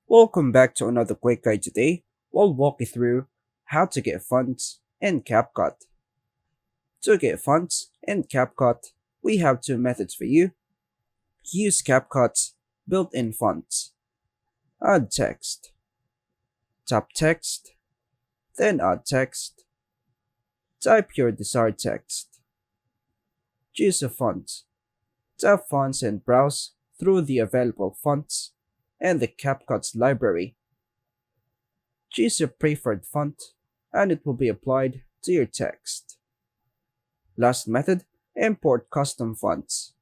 Welcome back to another quick guide today. We'll walk you through how to get fonts in CapCut. To get fonts in CapCut, we have two methods for you. Use CapCut's built-in fonts. Add text. Tap text, then add text. Type your desired text. Choose a font. Tap fonts and browse through the available fonts and the CapCut's library. Choose your preferred font and it will be applied to your text. Last method, import custom fonts.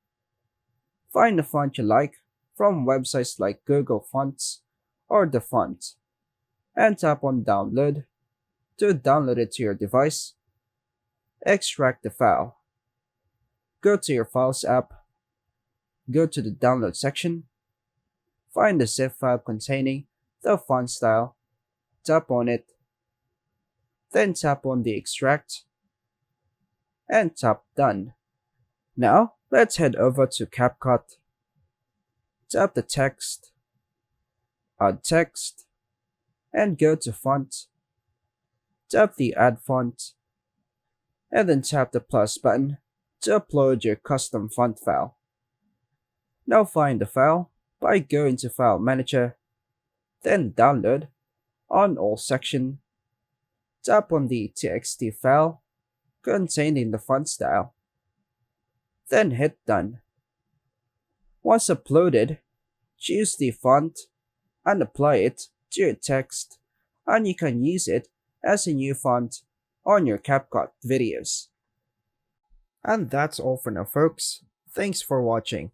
Find a font you like from websites like Google Fonts or The Font and tap on download to download it to your device. Extract the file. Go to your Files app. Go to the download section. Find the zip file containing the font style, tap on it, then tap on the extract, and tap done. Now, let's head over to CapCut. Tap the text, add text, and go to font. Tap the add font, and then tap the plus button to upload your custom font file. Now find the file by going to File Manager, then Download, on All section, tap on the TXT file containing the font style, then hit Done. Once uploaded, choose the font and apply it to your text, and you can use it as a new font on your CapCut videos. And that's all for now, folks. Thanks for watching.